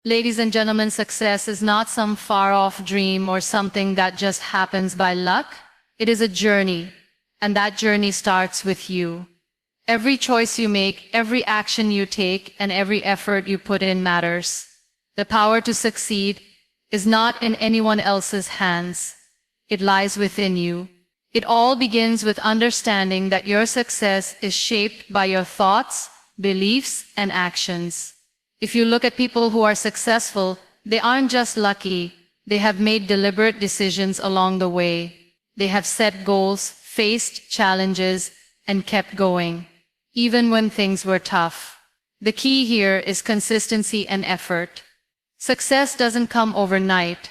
Ladies and gentlemen, success is not some far-off dream or something that just happens by luck. It is a journey, and that journey starts with you. Every choice you make, every action you take, and every effort you put in matters. The power to succeed is not in anyone else's hands. It lies within you. It all begins with understanding that your success is shaped by your thoughts, beliefs, and actions. If you look at people who are successful, they aren't just lucky, they have made deliberate decisions along the way. They have set goals, faced challenges, and kept going, even when things were tough. The key here is consistency and effort. Success doesn't come overnight,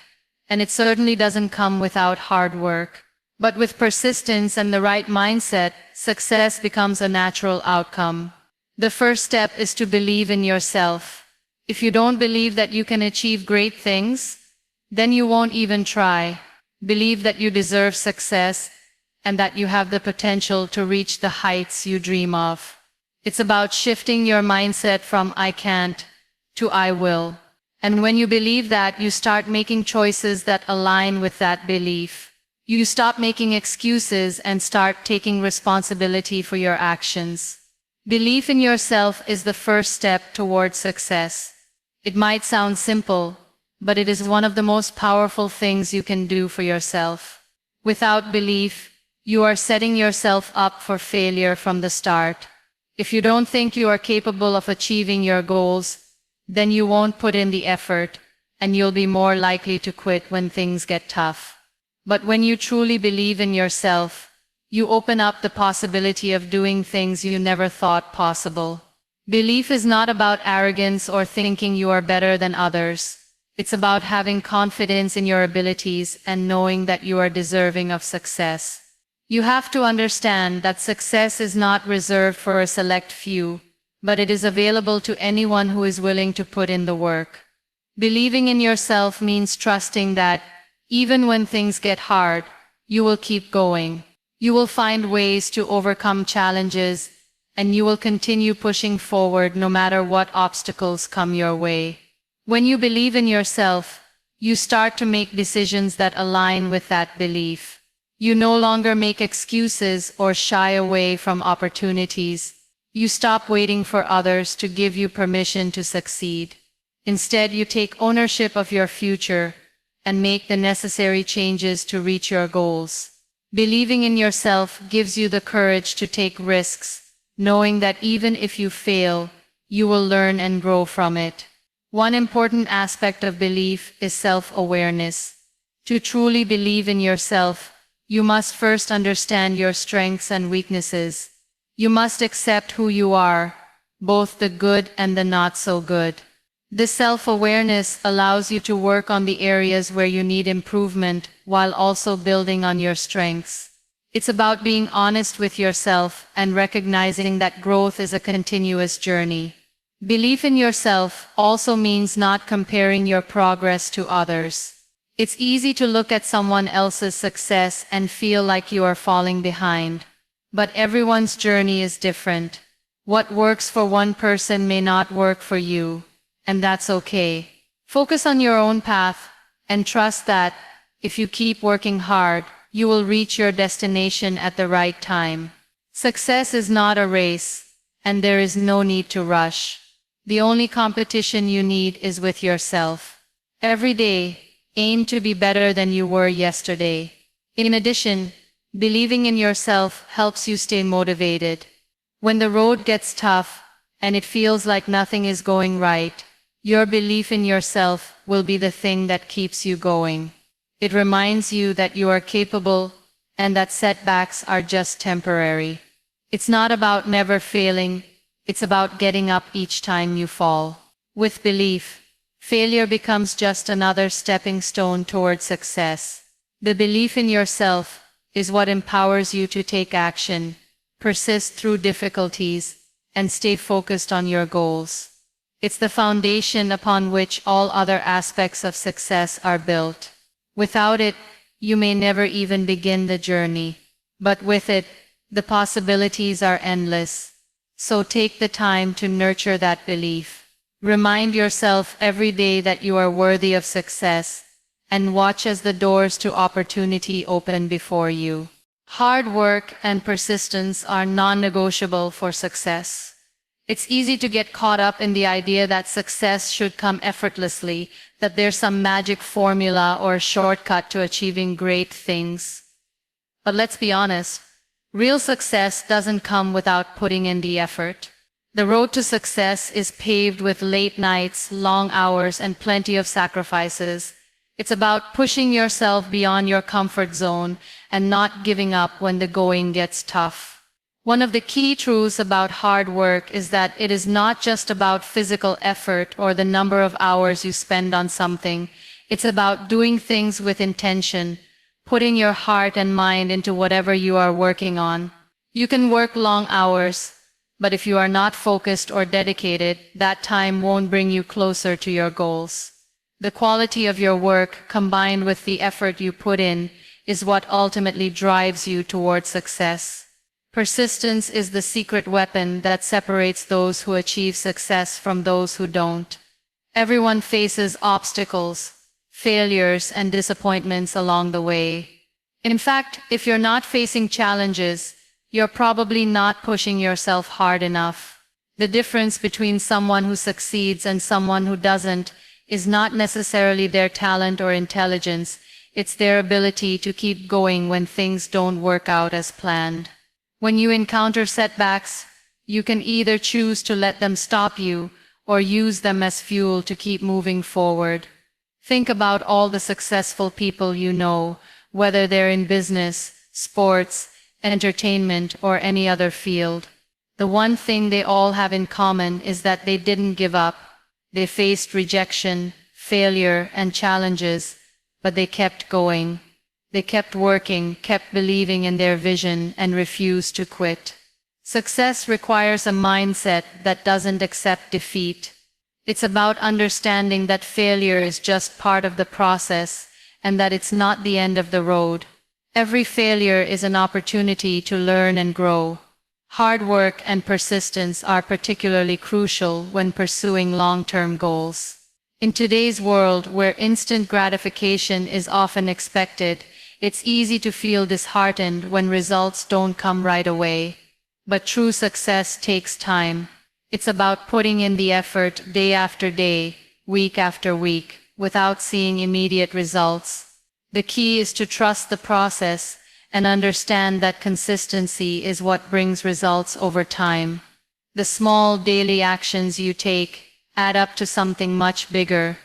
and it certainly doesn't come without hard work. But with persistence and the right mindset, success becomes a natural outcome. The first step is to believe in yourself. If you don't believe that you can achieve great things, then you won't even try. Believe that you deserve success and that you have the potential to reach the heights you dream of. It's about shifting your mindset from "I can't" to "I will." And when you believe that, you start making choices that align with that belief. You stop making excuses and start taking responsibility for your actions. Belief in yourself is the first step toward success. It might sound simple, but it is one of the most powerful things you can do for yourself. Without belief, you are setting yourself up for failure from the start. If you don't think you are capable of achieving your goals, then you won't put in the effort, and you'll be more likely to quit when things get tough. But when you truly believe in yourself, you open up the possibility of doing things you never thought possible. Belief is not about arrogance or thinking you are better than others. It's about having confidence in your abilities and knowing that you are deserving of success. You have to understand that success is not reserved for a select few, but it is available to anyone who is willing to put in the work. Believing in yourself means trusting that, even when things get hard, you will keep going. You will find ways to overcome challenges, and you will continue pushing forward no matter what obstacles come your way. When you believe in yourself, you start to make decisions that align with that belief. You no longer make excuses or shy away from opportunities. You stop waiting for others to give you permission to succeed. Instead, you take ownership of your future and make the necessary changes to reach your goals. Believing in yourself gives you the courage to take risks, knowing that even if you fail, you will learn and grow from it. One important aspect of belief is self-awareness. To truly believe in yourself, you must first understand your strengths and weaknesses. You must accept who you are, both the good and the not so good. This self-awareness allows you to work on the areas where you need improvement while also building on your strengths. It's about being honest with yourself and recognizing that growth is a continuous journey. Belief in yourself also means not comparing your progress to others. It's easy to look at someone else's success and feel like you are falling behind. But everyone's journey is different. What works for one person may not work for you, and that's okay. Focus on your own path, and trust that, if you keep working hard, you will reach your destination at the right time. Success is not a race, and there is no need to rush. The only competition you need is with yourself. Every day, aim to be better than you were yesterday. In addition, believing in yourself helps you stay motivated. When the road gets tough, and it feels like nothing is going right, your belief in yourself will be the thing that keeps you going. It reminds you that you are capable and that setbacks are just temporary. It's not about never failing, it's about getting up each time you fall. With belief, failure becomes just another stepping stone toward success. The belief in yourself is what empowers you to take action, persist through difficulties, and stay focused on your goals. It's the foundation upon which all other aspects of success are built. Without it, you may never even begin the journey. But with it, the possibilities are endless. So take the time to nurture that belief. Remind yourself every day that you are worthy of success, and watch as the doors to opportunity open before you. Hard work and persistence are non-negotiable for success. It's easy to get caught up in the idea that success should come effortlessly, that there's some magic formula or shortcut to achieving great things. But let's be honest, real success doesn't come without putting in the effort. The road to success is paved with late nights, long hours, and plenty of sacrifices. It's about pushing yourself beyond your comfort zone and not giving up when the going gets tough. One of the key truths about hard work is that it is not just about physical effort or the number of hours you spend on something. It's about doing things with intention, putting your heart and mind into whatever you are working on. You can work long hours, but if you are not focused or dedicated, that time won't bring you closer to your goals. The quality of your work, combined with the effort you put in, is what ultimately drives you towards success. Persistence is the secret weapon that separates those who achieve success from those who don't. Everyone faces obstacles, failures, and disappointments along the way. In fact, if you're not facing challenges, you're probably not pushing yourself hard enough. The difference between someone who succeeds and someone who doesn't is not necessarily their talent or intelligence, it's their ability to keep going when things don't work out as planned. When you encounter setbacks, you can either choose to let them stop you or use them as fuel to keep moving forward. Think about all the successful people you know, whether they're in business, sports, entertainment, or any other field. The one thing they all have in common is that they didn't give up. They faced rejection, failure, and challenges, but they kept going. They kept working, kept believing in their vision, and refused to quit. Success requires a mindset that doesn't accept defeat. It's about understanding that failure is just part of the process, and that it's not the end of the road. Every failure is an opportunity to learn and grow. Hard work and persistence are particularly crucial when pursuing long-term goals. In today's world, where instant gratification is often expected, it's easy to feel disheartened when results don't come right away. But true success takes time. It's about putting in the effort day after day, week after week, without seeing immediate results. The key is to trust the process and understand that consistency is what brings results over time. The small daily actions you take add up to something much bigger.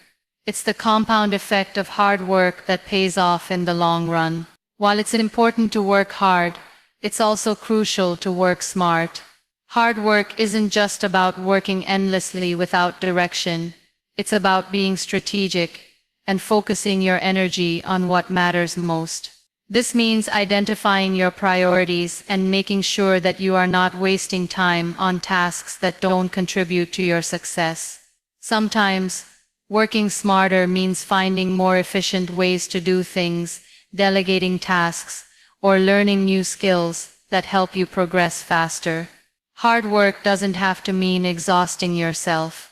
It's the compound effect of hard work that pays off in the long run. While it's important to work hard, it's also crucial to work smart. Hard work isn't just about working endlessly without direction. It's about being strategic and focusing your energy on what matters most. This means identifying your priorities and making sure that you are not wasting time on tasks that don't contribute to your success. Sometimes, working smarter means finding more efficient ways to do things, delegating tasks, or learning new skills that help you progress faster. Hard work doesn't have to mean exhausting yourself.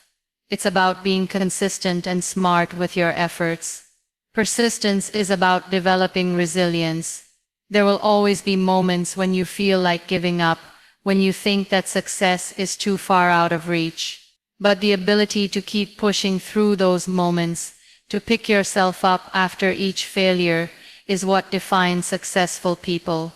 It's about being consistent and smart with your efforts. Persistence is about developing resilience. There will always be moments when you feel like giving up, when you think that success is too far out of reach. But the ability to keep pushing through those moments, to pick yourself up after each failure, is what defines successful people.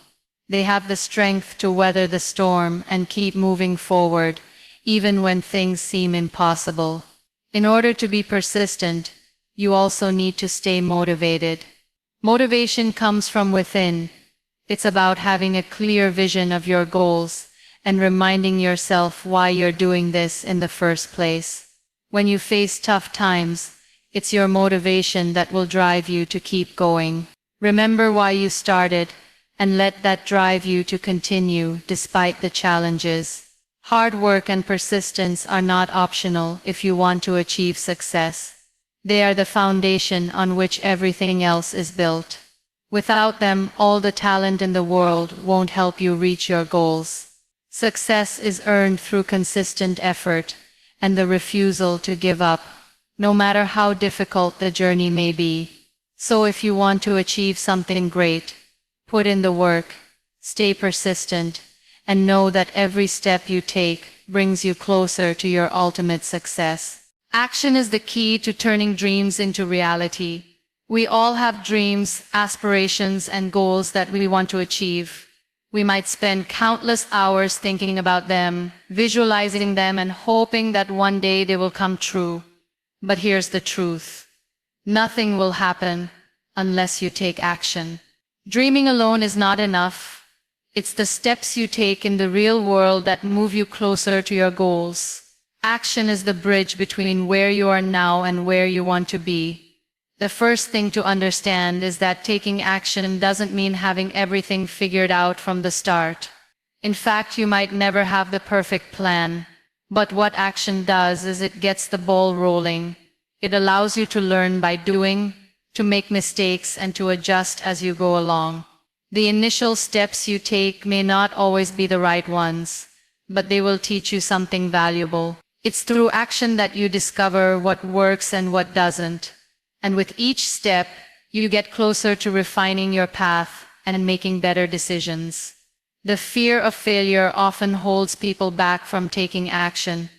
They have the strength to weather the storm and keep moving forward, even when things seem impossible. In order to be persistent, you also need to stay motivated. Motivation comes from within. It's about having a clear vision of your goals and reminding yourself why you're doing this in the first place. When you face tough times, it's your motivation that will drive you to keep going. Remember why you started, and let that drive you to continue despite the challenges. Hard work and persistence are not optional if you want to achieve success. They are the foundation on which everything else is built. Without them, all the talent in the world won't help you reach your goals. Success is earned through consistent effort, and the refusal to give up, no matter how difficult the journey may be. So if you want to achieve something great, put in the work, stay persistent, and know that every step you take brings you closer to your ultimate success. Action is the key to turning dreams into reality. We all have dreams, aspirations, and goals that we want to achieve. We might spend countless hours thinking about them, visualizing them, and hoping that one day they will come true. But here's the truth. Nothing will happen unless you take action. Dreaming alone is not enough. It's the steps you take in the real world that move you closer to your goals. Action is the bridge between where you are now and where you want to be. The first thing to understand is that taking action doesn't mean having everything figured out from the start. In fact, you might never have the perfect plan. But what action does is it gets the ball rolling. It allows you to learn by doing, to make mistakes, and to adjust as you go along. The initial steps you take may not always be the right ones, but they will teach you something valuable. It's through action that you discover what works and what doesn't. And with each step, you get closer to refining your path and making better decisions. The fear of failure often holds people back from taking action.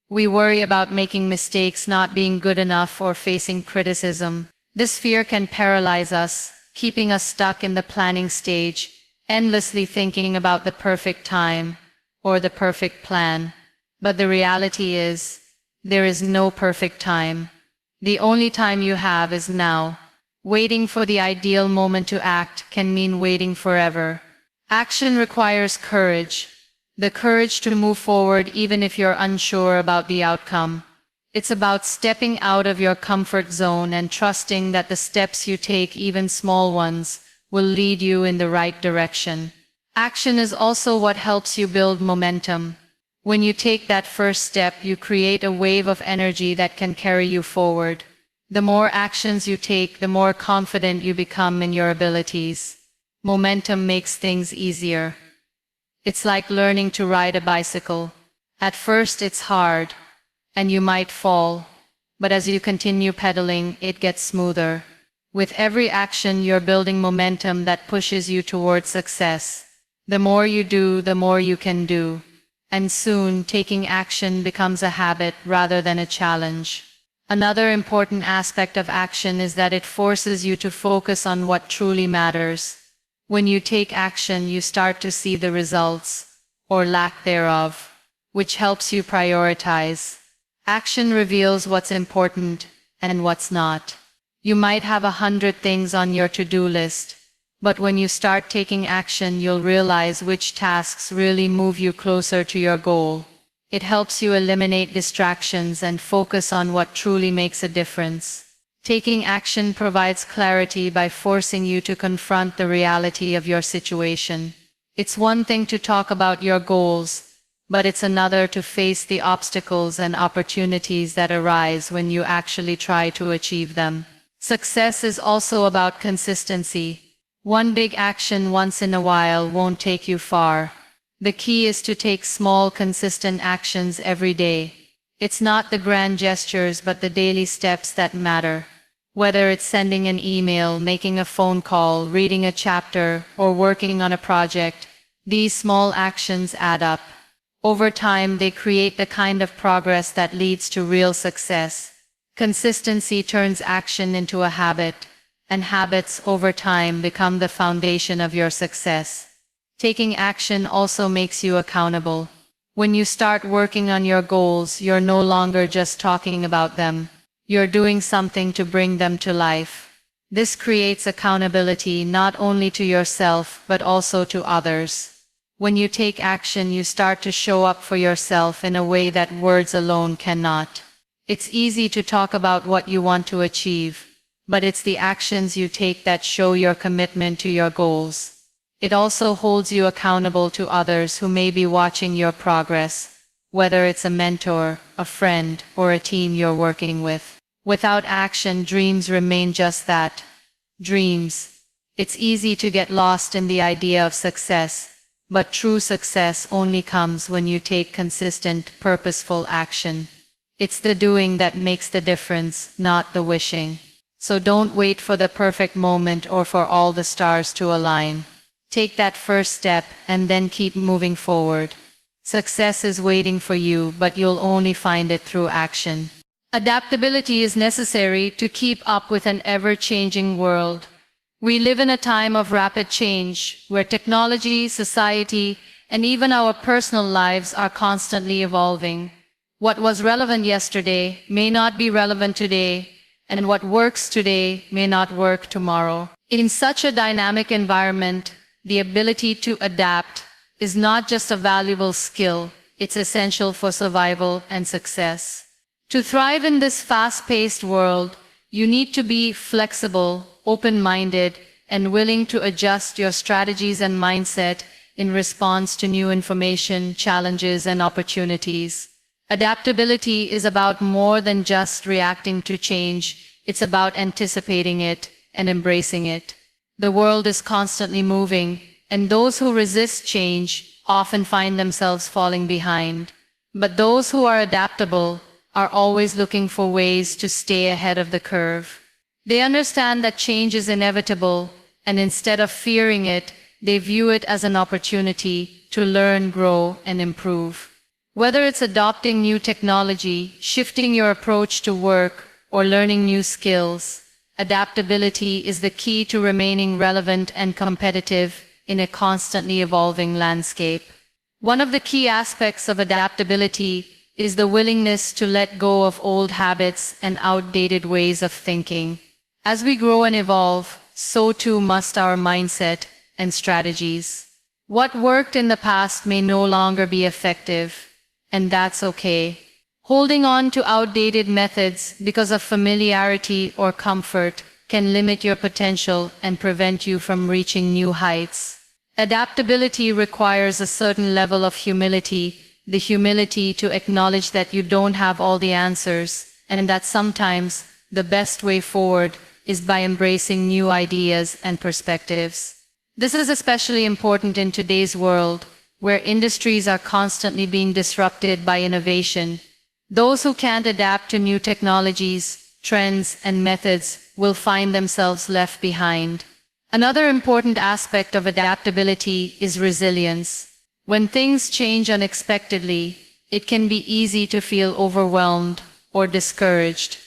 We worry about making mistakes, not being good enough, or facing criticism. This fear can paralyze us, keeping us stuck in the planning stage, endlessly thinking about the perfect time or the perfect plan. But the reality is, there is no perfect time. The only time you have is now. Waiting for the ideal moment to act can mean waiting forever. Action requires courage. The courage to move forward even if you're unsure about the outcome. It's about stepping out of your comfort zone and trusting that the steps you take, even small ones, will lead you in the right direction. Action is also what helps you build momentum. When you take that first step, you create a wave of energy that can carry you forward. The more actions you take, the more confident you become in your abilities. Momentum makes things easier. It's like learning to ride a bicycle. At first it's hard, and you might fall, but as you continue pedaling, it gets smoother. With every action, you're building momentum that pushes you towards success. The more you do, the more you can do. And soon, taking action becomes a habit rather than a challenge. Another important aspect of action is that it forces you to focus on what truly matters. When you take action, you start to see the results, or lack thereof, which helps you prioritize. Action reveals what's important and what's not. You might have 100 things on your to-do list, but when you start taking action, you'll realize which tasks really move you closer to your goal. It helps you eliminate distractions and focus on what truly makes a difference. Taking action provides clarity by forcing you to confront the reality of your situation. It's one thing to talk about your goals, but it's another to face the obstacles and opportunities that arise when you actually try to achieve them. Success is also about consistency. One big action once in a while won't take you far. The key is to take small, consistent actions every day. It's not the grand gestures but the daily steps that matter. Whether it's sending an email, making a phone call, reading a chapter, or working on a project, these small actions add up. Over time, they create the kind of progress that leads to real success. Consistency turns action into a habit, and habits over time become the foundation of your success. Taking action also makes you accountable. When you start working on your goals, you're no longer just talking about them. You're doing something to bring them to life. This creates accountability not only to yourself but also to others. When you take action, you start to show up for yourself in a way that words alone cannot. It's easy to talk about what you want to achieve, but it's the actions you take that show your commitment to your goals. It also holds you accountable to others who may be watching your progress, whether it's a mentor, a friend, or a team you're working with. Without action, dreams remain just that, dreams. It's easy to get lost in the idea of success, but true success only comes when you take consistent, purposeful action. It's the doing that makes the difference, not the wishing. So don't wait for the perfect moment or for all the stars to align. Take that first step and then keep moving forward. Success is waiting for you, but you'll only find it through action. Adaptability is necessary to keep up with an ever-changing world. We live in a time of rapid change, where technology, society, and even our personal lives are constantly evolving. What was relevant yesterday may not be relevant today, and what works today may not work tomorrow. In such a dynamic environment, the ability to adapt is not just a valuable skill, it's essential for survival and success. To thrive in this fast-paced world, you need to be flexible, open-minded, and willing to adjust your strategies and mindset in response to new information, challenges, and opportunities. Adaptability is about more than just reacting to change, it's about anticipating it and embracing it. The world is constantly moving, and those who resist change often find themselves falling behind. But those who are adaptable are always looking for ways to stay ahead of the curve. They understand that change is inevitable, and instead of fearing it, they view it as an opportunity to learn, grow, and improve. Whether it's adopting new technology, shifting your approach to work, or learning new skills, adaptability is the key to remaining relevant and competitive in a constantly evolving landscape. One of the key aspects of adaptability is the willingness to let go of old habits and outdated ways of thinking. As we grow and evolve, so too must our mindset and strategies. What worked in the past may no longer be effective, and that's okay. Holding on to outdated methods because of familiarity or comfort can limit your potential and prevent you from reaching new heights. Adaptability requires a certain level of humility, the humility to acknowledge that you don't have all the answers, and that sometimes the best way forward is by embracing new ideas and perspectives. This is especially important in today's world, where industries are constantly being disrupted by innovation. Those who can't adapt to new technologies, trends, and methods will find themselves left behind. Another important aspect of adaptability is resilience. When things change unexpectedly, it can be easy to feel overwhelmed or discouraged.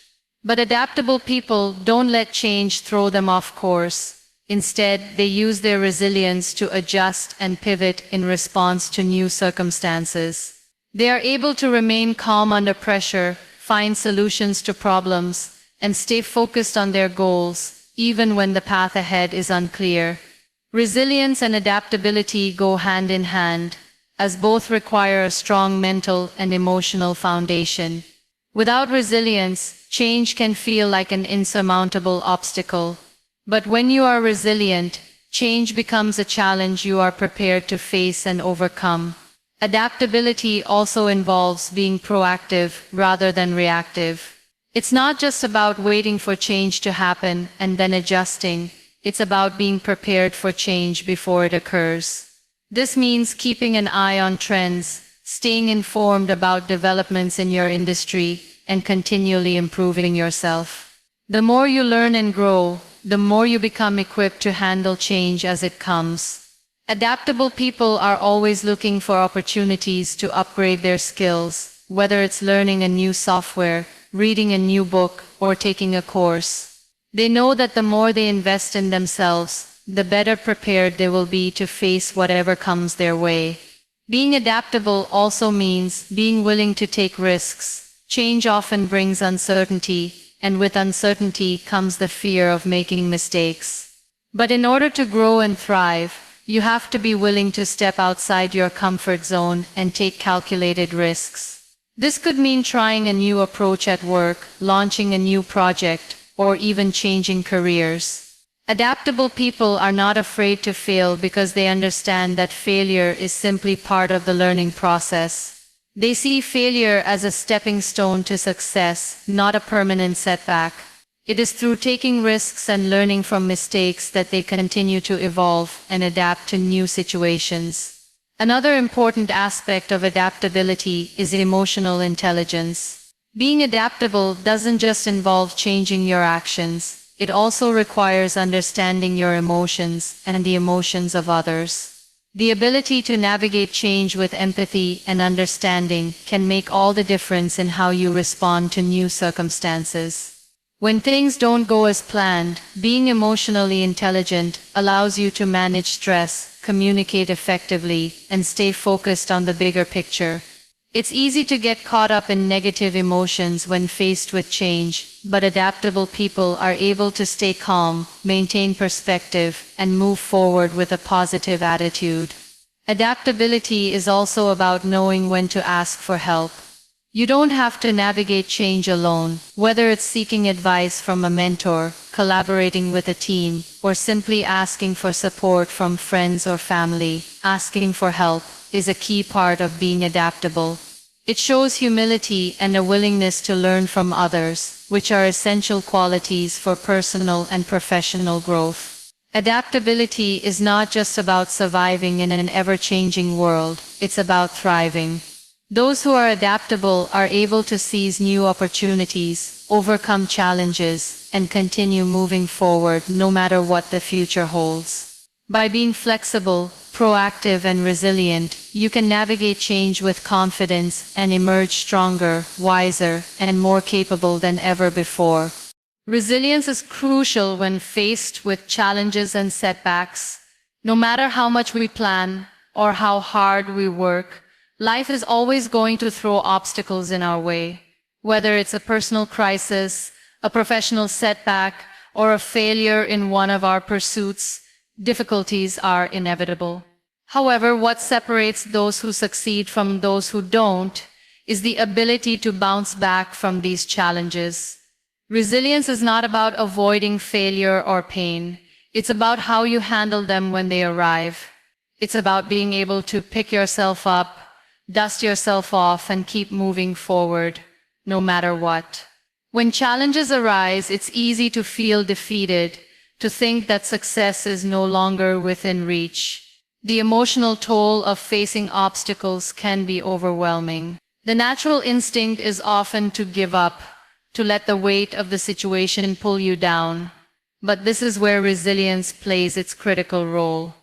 But adaptable people don't let change throw them off course. Instead, they use their resilience to adjust and pivot in response to new circumstances. They are able to remain calm under pressure, find solutions to problems, and stay focused on their goals, even when the path ahead is unclear. Resilience and adaptability go hand in hand, as both require a strong mental and emotional foundation. Without resilience, change can feel like an insurmountable obstacle. But when you are resilient, change becomes a challenge you are prepared to face and overcome. Adaptability also involves being proactive rather than reactive. It's not just about waiting for change to happen and then adjusting. It's about being prepared for change before it occurs. This means keeping an eye on trends, staying informed about developments in your industry, and continually improving yourself. The more you learn and grow, the more you become equipped to handle change as it comes. Adaptable people are always looking for opportunities to upgrade their skills, whether it's learning a new software, reading a new book, or taking a course. They know that the more they invest in themselves, the better prepared they will be to face whatever comes their way. Being adaptable also means being willing to take risks. Change often brings uncertainty, and with uncertainty comes the fear of making mistakes. But in order to grow and thrive, you have to be willing to step outside your comfort zone and take calculated risks. This could mean trying a new approach at work, launching a new project, or even changing careers. Adaptable people are not afraid to fail because they understand that failure is simply part of the learning process. They see failure as a stepping stone to success, not a permanent setback. It is through taking risks and learning from mistakes that they continue to evolve and adapt to new situations. Another important aspect of adaptability is emotional intelligence. Being adaptable doesn't just involve changing your actions, it also requires understanding your emotions and the emotions of others. The ability to navigate change with empathy and understanding can make all the difference in how you respond to new circumstances. When things don't go as planned, being emotionally intelligent allows you to manage stress, communicate effectively, and stay focused on the bigger picture. It's easy to get caught up in negative emotions when faced with change, but adaptable people are able to stay calm, maintain perspective, and move forward with a positive attitude. Adaptability is also about knowing when to ask for help. You don't have to navigate change alone, whether it's seeking advice from a mentor, collaborating with a team, or simply asking for support from friends or family. Asking for help is a key part of being adaptable. It shows humility and a willingness to learn from others, which are essential qualities for personal and professional growth. Adaptability is not just about surviving in an ever-changing world, it's about thriving. Those who are adaptable are able to seize new opportunities, overcome challenges, and continue moving forward no matter what the future holds. By being flexible, proactive, and resilient, you can navigate change with confidence and emerge stronger, wiser, and more capable than ever before. Resilience is crucial when faced with challenges and setbacks. No matter how much we plan or how hard we work, life is always going to throw obstacles in our way. Whether it's a personal crisis, a professional setback, or a failure in one of our pursuits, difficulties are inevitable. However, what separates those who succeed from those who don't is the ability to bounce back from these challenges. Resilience is not about avoiding failure or pain. It's about how you handle them when they arrive. It's about being able to pick yourself up, dust yourself off, and keep moving forward, no matter what. When challenges arise, it's easy to feel defeated, to think that success is no longer within reach. The emotional toll of facing obstacles can be overwhelming. The natural instinct is often to give up, to let the weight of the situation pull you down. But this is where resilience plays its critical role.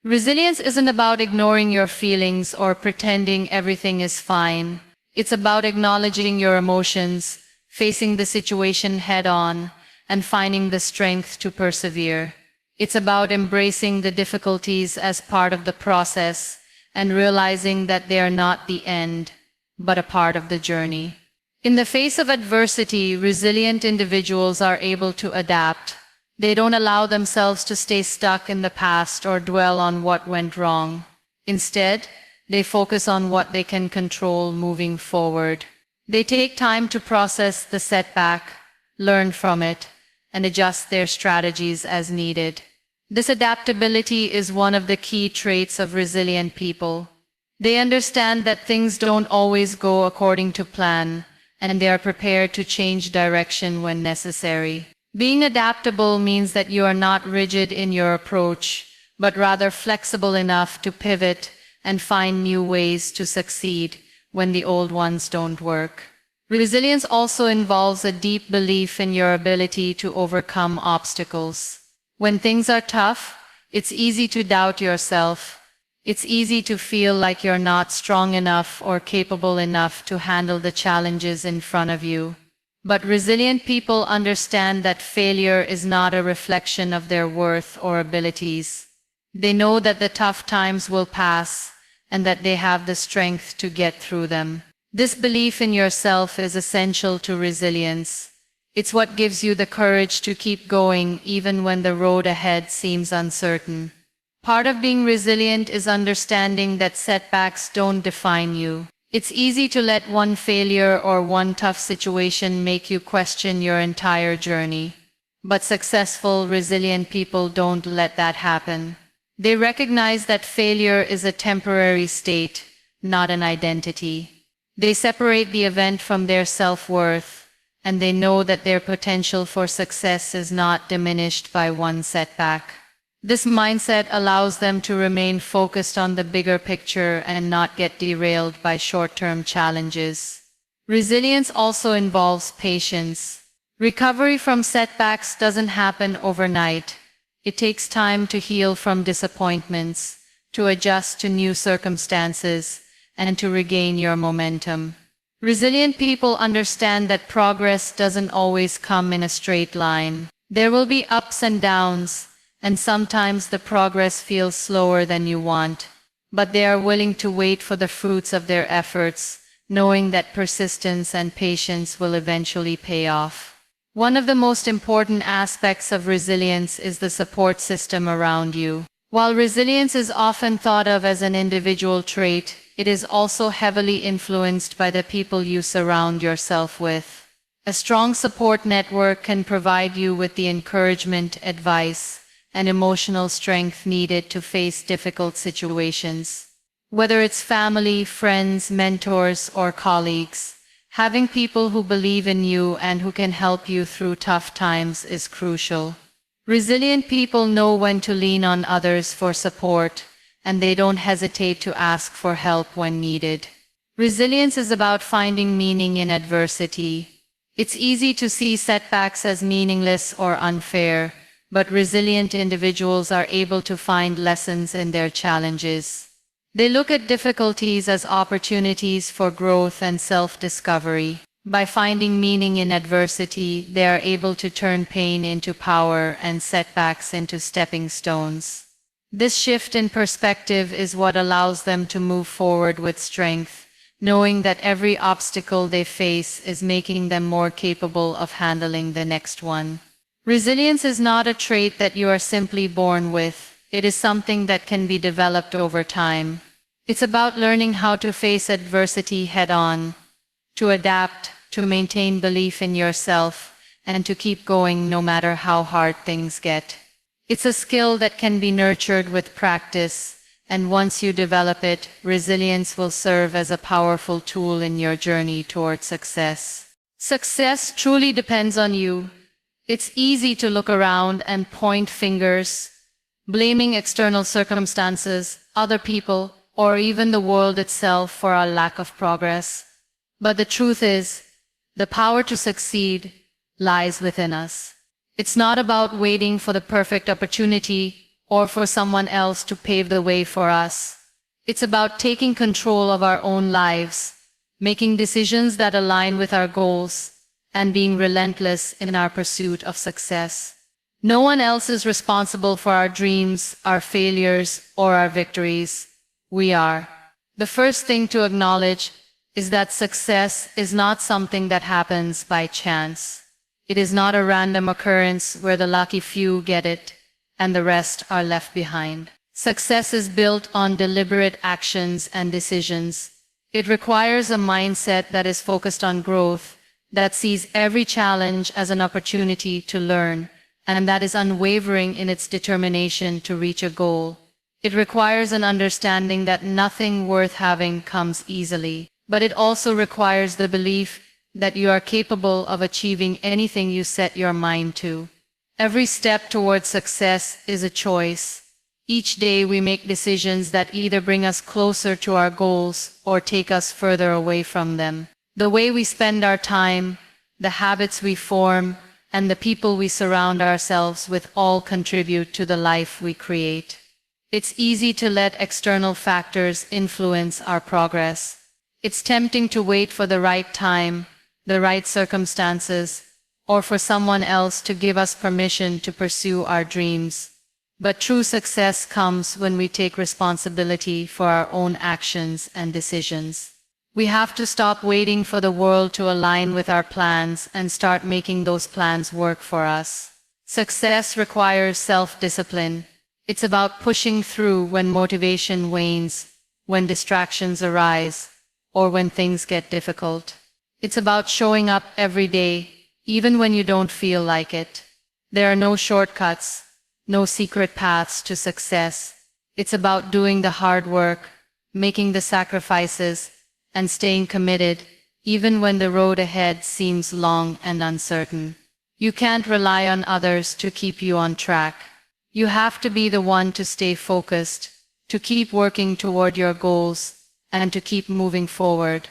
Resilience isn't about ignoring your feelings or pretending everything is fine. It's about acknowledging your emotions, facing the situation head-on, and finding the strength to persevere. It's about embracing the difficulties as part of the process and realizing that they are not the end, but a part of the journey. In the face of adversity, resilient individuals are able to adapt. They don't allow themselves to stay stuck in the past or dwell on what went wrong. Instead, they focus on what they can control moving forward. They take time to process the setback, learn from it, and adjust their strategies as needed. This adaptability is one of the key traits of resilient people. They understand that things don't always go according to plan, and they are prepared to change direction when necessary. Being adaptable means that you are not rigid in your approach, but rather flexible enough to pivot and find new ways to succeed when the old ones don't work. Resilience also involves a deep belief in your ability to overcome obstacles. When things are tough, it's easy to doubt yourself. It's easy to feel like you're not strong enough or capable enough to handle the challenges in front of you. But resilient people understand that failure is not a reflection of their worth or abilities. They know that the tough times will pass and that they have the strength to get through them. This belief in yourself is essential to resilience. It's what gives you the courage to keep going even when the road ahead seems uncertain. Part of being resilient is understanding that setbacks don't define you. It's easy to let one failure or one tough situation make you question your entire journey. But successful, resilient people don't let that happen. They recognize that failure is a temporary state, not an identity. They separate the event from their self-worth, and they know that their potential for success is not diminished by one setback. This mindset allows them to remain focused on the bigger picture and not get derailed by short-term challenges. Resilience also involves patience. Recovery from setbacks doesn't happen overnight. It takes time to heal from disappointments, to adjust to new circumstances, and to regain your momentum. Resilient people understand that progress doesn't always come in a straight line. There will be ups and downs, and sometimes the progress feels slower than you want. But they are willing to wait for the fruits of their efforts, knowing that persistence and patience will eventually pay off. One of the most important aspects of resilience is the support system around you. While resilience is often thought of as an individual trait, it is also heavily influenced by the people you surround yourself with. A strong support network can provide you with the encouragement, advice, and emotional strength needed to face difficult situations. Whether it's family, friends, mentors, or colleagues, having people who believe in you and who can help you through tough times is crucial. Resilient people know when to lean on others for support, and they don't hesitate to ask for help when needed. Resilience is about finding meaning in adversity. It's easy to see setbacks as meaningless or unfair, but resilient individuals are able to find lessons in their challenges. They look at difficulties as opportunities for growth and self-discovery. By finding meaning in adversity, they are able to turn pain into power and setbacks into stepping stones. This shift in perspective is what allows them to move forward with strength, knowing that every obstacle they face is making them more capable of handling the next one. Resilience is not a trait that you are simply born with. It is something that can be developed over time. It's about learning how to face adversity head-on, to adapt, to maintain belief in yourself, and to keep going no matter how hard things get. It's a skill that can be nurtured with practice, and once you develop it, resilience will serve as a powerful tool in your journey toward success. Success truly depends on you. It's easy to look around and point fingers, blaming external circumstances, other people, or even the world itself for our lack of progress. But the truth is, the power to succeed lies within us. It's not about waiting for the perfect opportunity or for someone else to pave the way for us. It's about taking control of our own lives, making decisions that align with our goals, and being relentless in our pursuit of success. No one else is responsible for our dreams, our failures, or our victories. We are. The first thing to acknowledge is that success is not something that happens by chance. It is not a random occurrence where the lucky few get it and the rest are left behind. Success is built on deliberate actions and decisions. It requires a mindset that is focused on growth, that sees every challenge as an opportunity to learn, and that is unwavering in its determination to reach a goal. It requires an understanding that nothing worth having comes easily, but it also requires the belief that you are capable of achieving anything you set your mind to. Every step towards success is a choice. Each day we make decisions that either bring us closer to our goals or take us further away from them. The way we spend our time, the habits we form, and the people we surround ourselves with all contribute to the life we create. It's easy to let external factors influence our progress. It's tempting to wait for the right time, the right circumstances, or for someone else to give us permission to pursue our dreams. But true success comes when we take responsibility for our own actions and decisions. We have to stop waiting for the world to align with our plans and start making those plans work for us. Success requires self-discipline. It's about pushing through when motivation wanes, when distractions arise, or when things get difficult. It's about showing up every day, even when you don't feel like it. There are no shortcuts, no secret paths to success. It's about doing the hard work, making the sacrifices, and staying committed, even when the road ahead seems long and uncertain. You can't rely on others to keep you on track. You have to be the one to stay focused, to keep working toward your goals, and to keep moving forward.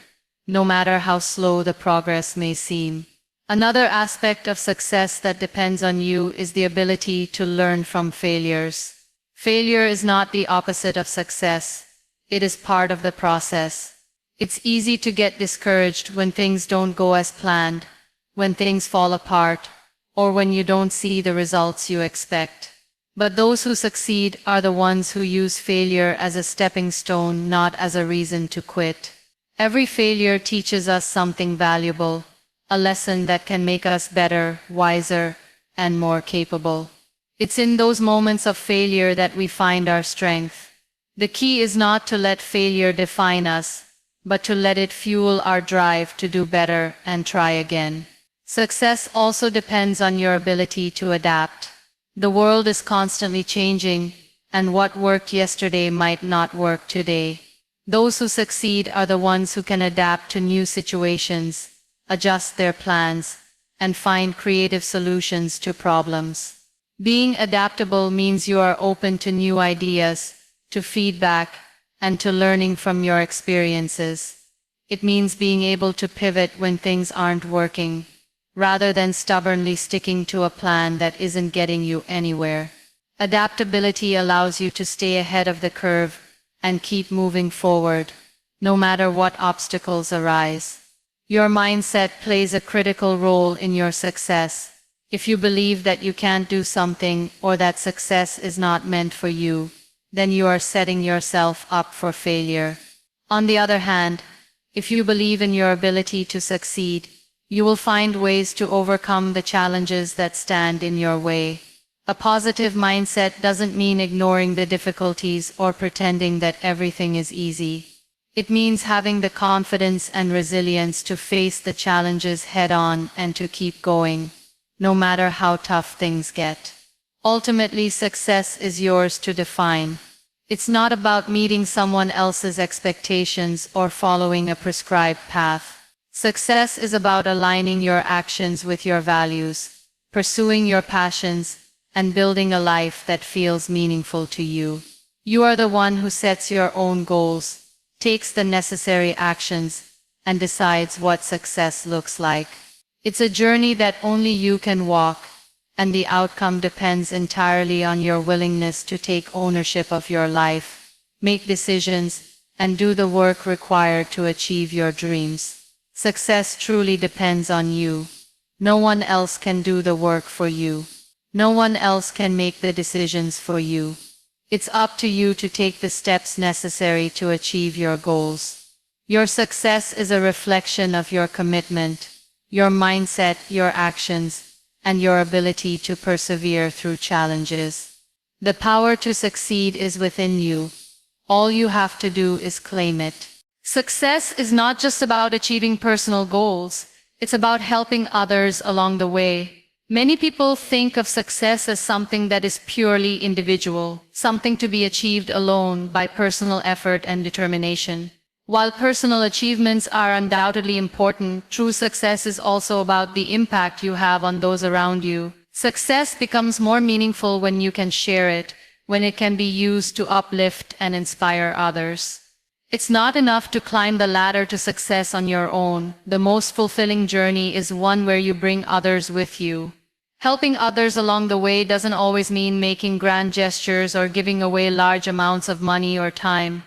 no matter how slow the progress may seem. Another aspect of success that depends on you is the ability to learn from failures. Failure is not the opposite of success. It is part of the process. It's easy to get discouraged when things don't go as planned, when things fall apart, or when you don't see the results you expect. But those who succeed are the ones who use failure as a stepping stone, not as a reason to quit. Every failure teaches us something valuable, a lesson that can make us better, wiser, and more capable. It's in those moments of failure that we find our strength. The key is not to let failure define us, but to let it fuel our drive to do better and try again. Success also depends on your ability to adapt. The world is constantly changing, and what worked yesterday might not work today. Those who succeed are the ones who can adapt to new situations, adjust their plans, and find creative solutions to problems. Being adaptable means you are open to new ideas, to feedback, and to learning from your experiences. It means being able to pivot when things aren't working, rather than stubbornly sticking to a plan that isn't getting you anywhere. Adaptability allows you to stay ahead of the curve and keep moving forward, no matter what obstacles arise. Your mindset plays a critical role in your success. If you believe that you can't do something or that success is not meant for you, then you are setting yourself up for failure. On the other hand, if you believe in your ability to succeed, you will find ways to overcome the challenges that stand in your way. A positive mindset doesn't mean ignoring the difficulties or pretending that everything is easy. It means having the confidence and resilience to face the challenges head-on and to keep going, no matter how tough things get. Ultimately, success is yours to define. It's not about meeting someone else's expectations or following a prescribed path. Success is about aligning your actions with your values, pursuing your passions, and building a life that feels meaningful to you. You are the one who sets your own goals, takes the necessary actions, and decides what success looks like. It's a journey that only you can walk, and the outcome depends entirely on your willingness to take ownership of your life, make decisions, and do the work required to achieve your dreams. Success truly depends on you. No one else can do the work for you. No one else can make the decisions for you. It's up to you to take the steps necessary to achieve your goals. Your success is a reflection of your commitment, your mindset, your actions, and your ability to persevere through challenges. The power to succeed is within you. All you have to do is claim it. Success is not just about achieving personal goals, it's about helping others along the way. Many people think of success as something that is purely individual, something to be achieved alone by personal effort and determination. While personal achievements are undoubtedly important, true success is also about the impact you have on those around you. Success becomes more meaningful when you can share it, when it can be used to uplift and inspire others. It's not enough to climb the ladder to success on your own. The most fulfilling journey is one where you bring others with you. Helping others along the way doesn't always mean making grand gestures or giving away large amounts of money or time.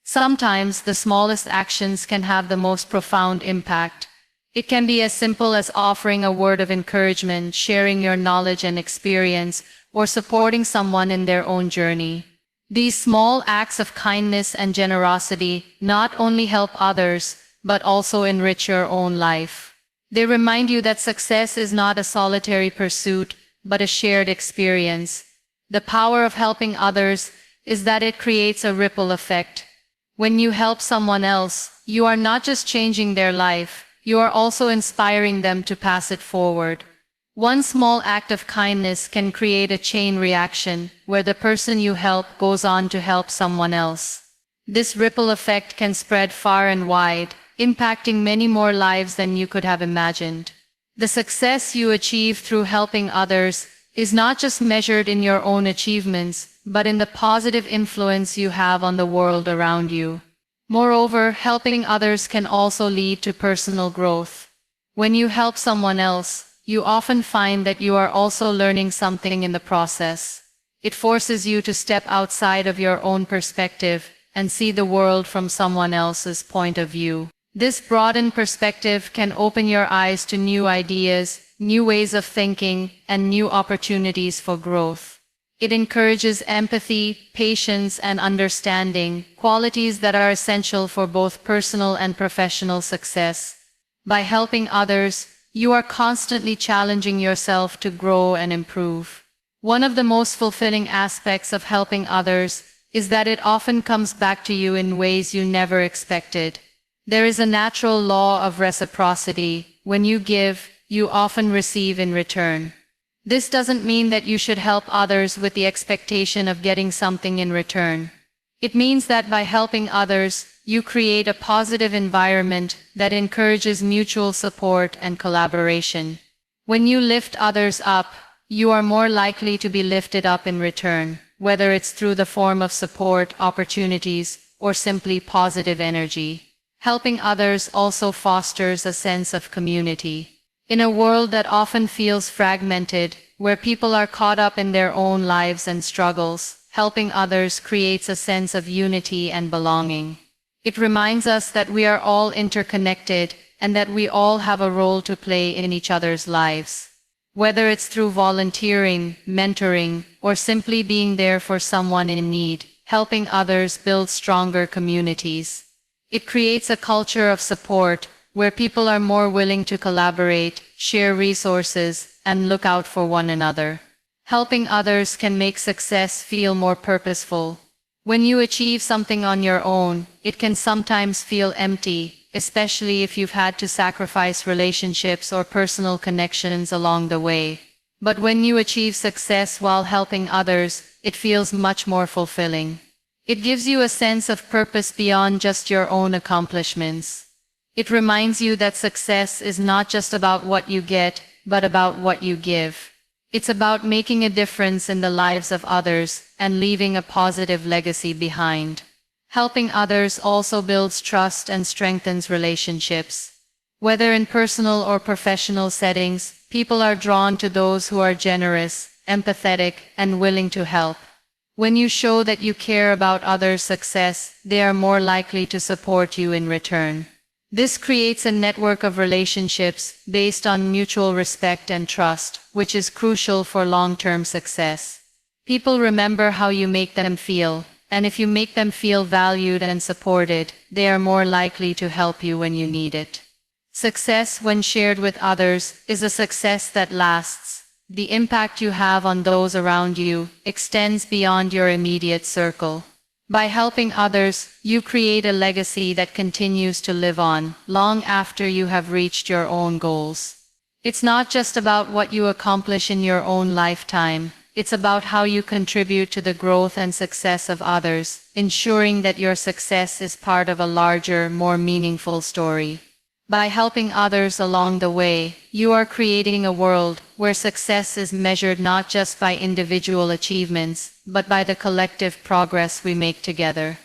Sometimes the smallest actions can have the most profound impact. It can be as simple as offering a word of encouragement, sharing your knowledge and experience, or supporting someone in their own journey. These small acts of kindness and generosity not only help others, but also enrich your own life. They remind you that success is not a solitary pursuit, but a shared experience. The power of helping others is that it creates a ripple effect. When you help someone else, you are not just changing their life, you are also inspiring them to pass it forward. One small act of kindness can create a chain reaction, where the person you help goes on to help someone else. This ripple effect can spread far and wide, impacting many more lives than you could have imagined. The success you achieve through helping others is not just measured in your own achievements, but in the positive influence you have on the world around you. Moreover, helping others can also lead to personal growth. When you help someone else, you often find that you are also learning something in the process. It forces you to step outside of your own perspective and see the world from someone else's point of view. This broadened perspective can open your eyes to new ideas, new ways of thinking, and new opportunities for growth. It encourages empathy, patience, and understanding, qualities that are essential for both personal and professional success. By helping others, you are constantly challenging yourself to grow and improve. One of the most fulfilling aspects of helping others is that it often comes back to you in ways you never expected. There is a natural law of reciprocity. When you give, you often receive in return. This doesn't mean that you should help others with the expectation of getting something in return. It means that by helping others, you create a positive environment that encourages mutual support and collaboration. When you lift others up, you are more likely to be lifted up in return, whether it's through the form of support, opportunities, or simply positive energy. Helping others also fosters a sense of community. In a world that often feels fragmented, where people are caught up in their own lives and struggles, helping others creates a sense of unity and belonging. It reminds us that we are all interconnected and that we all have a role to play in each other's lives. Whether it's through volunteering, mentoring, or simply being there for someone in need, helping others builds stronger communities. It creates a culture of support, where people are more willing to collaborate, share resources, and look out for one another. Helping others can make success feel more purposeful. When you achieve something on your own, it can sometimes feel empty, especially if you've had to sacrifice relationships or personal connections along the way. But when you achieve success while helping others, it feels much more fulfilling. It gives you a sense of purpose beyond just your own accomplishments. It reminds you that success is not just about what you get, but about what you give. It's about making a difference in the lives of others and leaving a positive legacy behind. Helping others also builds trust and strengthens relationships. Whether in personal or professional settings, people are drawn to those who are generous, empathetic, and willing to help. When you show that you care about others' success, they are more likely to support you in return. This creates a network of relationships based on mutual respect and trust, which is crucial for long-term success. People remember how you make them feel, and if you make them feel valued and supported, they are more likely to help you when you need it. Success, when shared with others, is a success that lasts. The impact you have on those around you extends beyond your immediate circle. By helping others, you create a legacy that continues to live on, long after you have reached your own goals. It's not just about what you accomplish in your own lifetime, it's about how you contribute to the growth and success of others, ensuring that your success is part of a larger, more meaningful story. By helping others along the way, you are creating a world where success is measured not just by individual achievements, but by the collective progress we make together.